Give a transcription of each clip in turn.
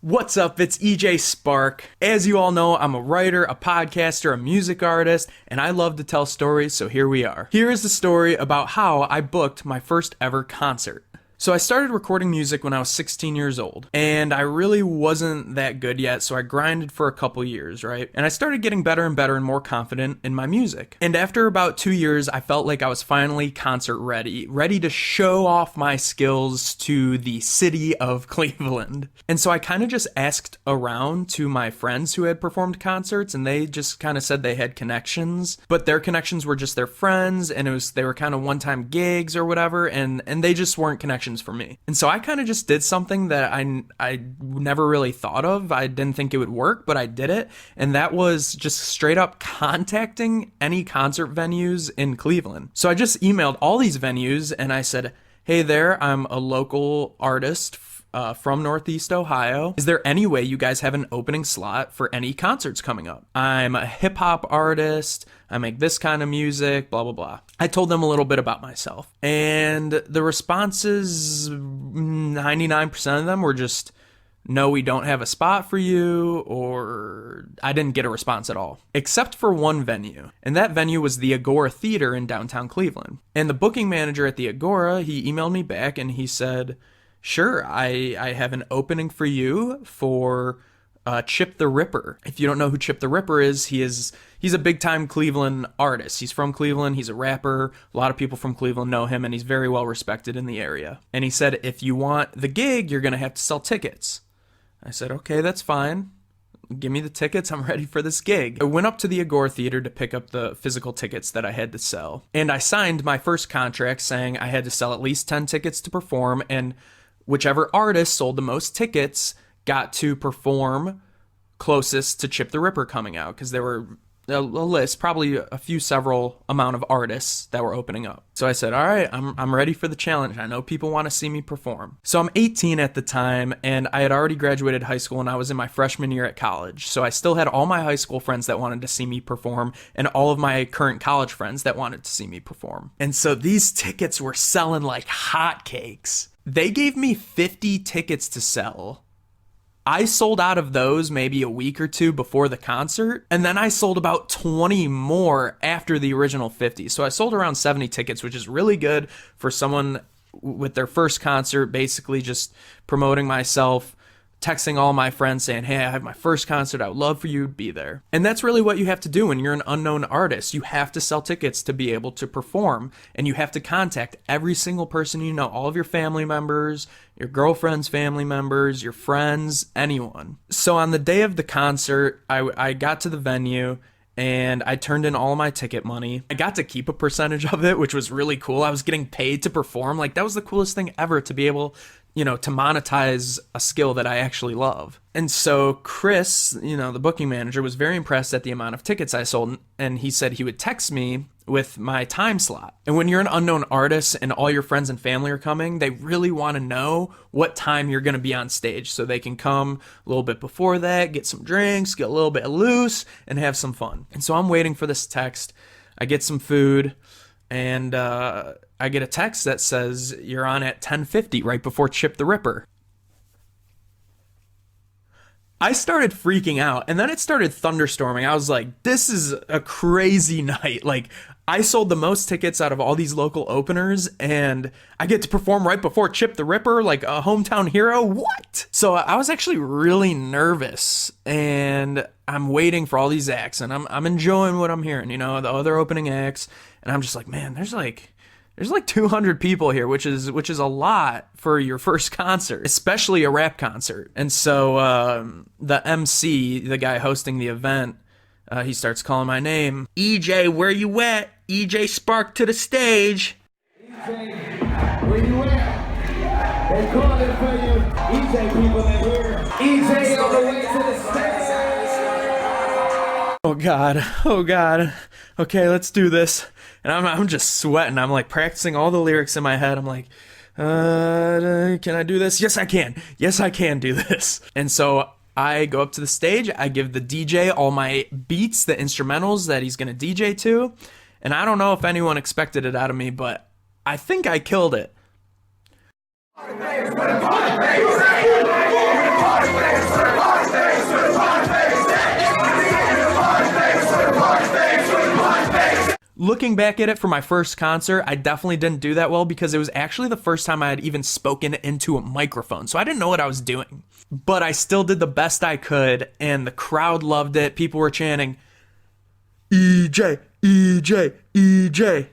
What's up? It's EJ Spark. As you all know, I'm a writer, a podcaster, a music artist, and I love to tell stories, so here we are. Here is the story about how I booked my first ever concert. So I started recording music when I was 16 years old, and I really wasn't that good yet, so I grinded for a couple years, right? And I started getting better and better and more confident in my music. And after about 2 years, I felt like I was finally concert ready to show off my skills to the city of Cleveland. And so I kind of just asked around to my friends who had performed concerts, and they just kind of said they had connections, but their connections were just their friends, and they were kind of one-time gigs or whatever, and they just weren't connections for me. And so I kind of just did something that I never really thought of. I didn't think it would work, but I did it. And that was just straight up contacting any concert venues in Cleveland. So I just emailed all these venues and I said, hey there, I'm a local artist from Northeast Ohio. Is there any way you guys have an opening slot for any concerts coming up? I'm a hip hop artist. I make this kind of music, blah, blah, blah. I told them a little bit about myself. And the responses, 99% of them were just, no, we don't have a spot for you, or I didn't get a response at all, except for one venue. And that venue was the Agora Theater in downtown Cleveland. And the booking manager at the Agora, he emailed me back and he said, sure, I have an opening for you for Chip the Ripper. If you don't know who Chip the Ripper is, he's a big time Cleveland artist. He's from Cleveland. He's a rapper. A lot of people from Cleveland know him, and he's very well respected in the area. And he said, if you want the gig, you're going to have to sell tickets. I said, okay, that's fine. Give me the tickets. I'm ready for this gig. I went up to the Agora Theater to pick up the physical tickets that I had to sell. And I signed my first contract saying I had to sell at least 10 tickets to perform, and whichever artist sold the most tickets got to perform closest to Chip the Ripper coming out, because there were a list, probably several amount of artists that were opening up. So I said, all right, I'm ready for the challenge. I know people want to see me perform. So I'm 18 at the time, and I had already graduated high school, and I was in my freshman year at college. So I still had all my high school friends that wanted to see me perform, and all of my current college friends that wanted to see me perform. And so these tickets were selling like hotcakes. They gave me 50 tickets to sell. I sold out of those maybe a week or two before the concert, and then I sold about 20 more after the original 50. So I sold around 70 tickets, which is really good for someone with their first concert, basically just promoting myself, texting all my friends saying, hey, I have my first concert. I would love for you to be there. And that's really what you have to do when you're an unknown artist. You have to sell tickets to be able to perform, and you have to contact every single person you know, all of your family members, your girlfriend's family members, your friends, anyone. So on the day of the concert, I got to the venue and I turned in all my ticket money. I got to keep a percentage of it, which was really cool. I was getting paid to perform. Like, that was the coolest thing ever, to be able, to monetize a skill that I actually love. And so Chris, the booking manager, was very impressed at the amount of tickets I sold, and he said he would text me with my time slot. And when you're an unknown artist and all your friends and family are coming, they really want to know what time you're going to be on stage, so they can come a little bit before that, get some drinks, get a little bit loose, and have some fun. And so I'm waiting for this text. I get some food, and I get a text that says, you're on at 10:50, right before Chip the Ripper. I started freaking out, and then it started thunderstorming. I was like, this is a crazy night. Like, I sold the most tickets out of all these local openers, and I get to perform right before Chip the Ripper, like a hometown hero. What? So I was actually really nervous, and I'm waiting for all these acts, and I'm enjoying what I'm hearing, the other opening acts, and I'm just like, man, there's like 200 people here, which is a lot for your first concert, especially a rap concert. And so the MC, the guy hosting the event, he starts calling my name. EJ, where you at? EJ Spark to the stage. EJ, where you at? They're calling for you. EJ people in here. EJ on the way to the stage. Oh God. Okay, let's do this. And I'm just sweating. I'm like practicing all the lyrics in my head. I'm like, can I do this? Yes, I can. Yes, I can do this. And so I go up to the stage. I give the DJ all my beats, the instrumentals that he's going to DJ to. And I don't know if anyone expected it out of me, but I think I killed it. Looking back at it for my first concert, I definitely didn't do that well because it was actually the first time I had even spoken into a microphone. So I didn't know what I was doing. But I still did the best I could, and the crowd loved it. People were chanting, EJ, EJ, EJ.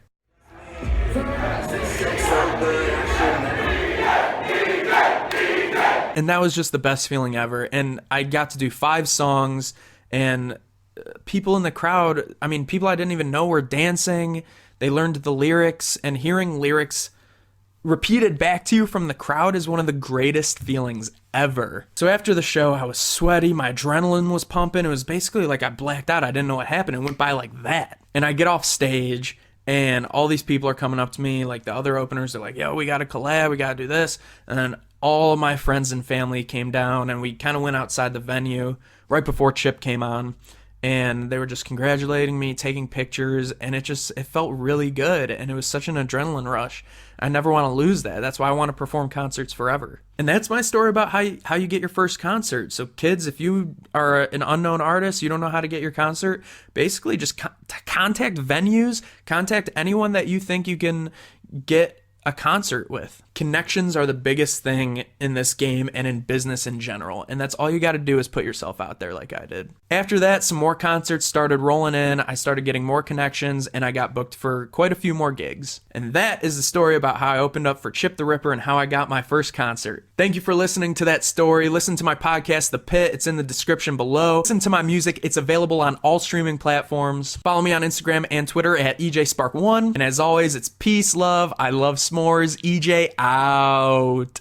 And that was just the best feeling ever. And I got to do 5 songs, and people in the crowd, I mean, people I didn't even know were dancing. They learned the lyrics, and hearing lyrics repeated back to you from the crowd is one of the greatest feelings ever. So after the show, I was sweaty, my adrenaline was pumping. It was basically like I blacked out. I didn't know what happened. It went by like that. And I get off stage, and all these people are coming up to me, like the other openers. They're like, yo, we got to collab, we got to do this. And then all of my friends and family came down, and we kind of went outside the venue right before Chip came on. And they were just congratulating me, taking pictures, and it felt really good, and it was such an adrenaline rush. I never want to lose that. That's why I want to perform concerts forever. And that's my story about how you get your first concert. So kids, if you are an unknown artist, you don't know how to get your concert, basically just contact venues, contact anyone that you think you can get a concert with. Connections are the biggest thing in this game and in business in general, and that's all you got to do is put yourself out there like I did. After that, some more concerts started rolling in. I started getting more connections, and I got booked for quite a few more gigs. And that is the story about how I opened up for Chip the Ripper and how I got my first concert. Thank you for listening to that story. Listen to my podcast, The Pit. It's in the description below. Listen to my music. It's available on all streaming platforms. Follow me on Instagram and Twitter at EJSpark1. And as always, it's peace, love. I love s'mores. EJ out.